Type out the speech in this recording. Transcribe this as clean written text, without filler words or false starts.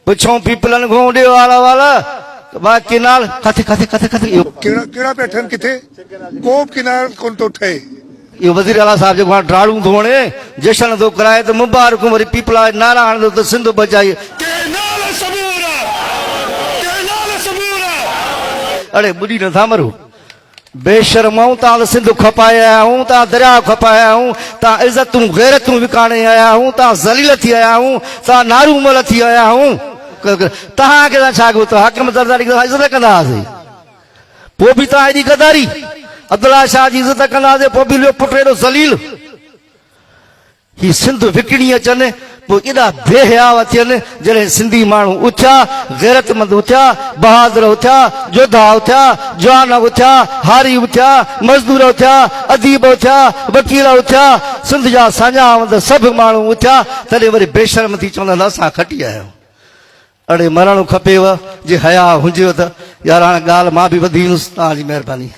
पुछो पीपलन घोंडे वाला बाकी नाल कथे कथे कथे कथे केड़ा पैठन किथे कोप किनार कोन तो ठे यो वजीर आला साहब जो ड्राड़ू धोणे जशन तो कराए तो मुबारक वरी पीपला नारायण तो सिंध बचाई के नाल सबूर अरे बुढ़ी न था मरो बेशरमाऊं ता सिंध खपाया हूं ता दरिया खपाया हूं ता इज्जतूं गैरतूं विकाणे आया हूं ता जलील थी आया हूं ता नारूमल थी आया हूं तहां के छा गो तो हकम दरदारी इज्जत कंदासीं पोइ बि तव्हां एॾी गदारी अब्दुल्ला शाह जी इज्जत कंदासीं पोइ बि पुट एॾो ज़लील ही सिंध विकिणी अचनि पोइ एॾा बेहयाव थियनि जॾहिं सिंधी माण्हू उथिया गैरतमंद उथिया बहादुर उथिया योद्धा उथिया जवान उथिया हारी उथिया मज़दूर उथिया अदीब उथिया वकील उथिया सिंध जा साञावंद सभु माण्हू उथिया तॾहिं वरी बेशर्म थी चवंदा असां खटी आया आहियूं अड़े मरणु खपेव जे हया हुजेव त यार हाणे ॻाल्हि मां बि वधी वयुसि तव्हांजी महिरबानी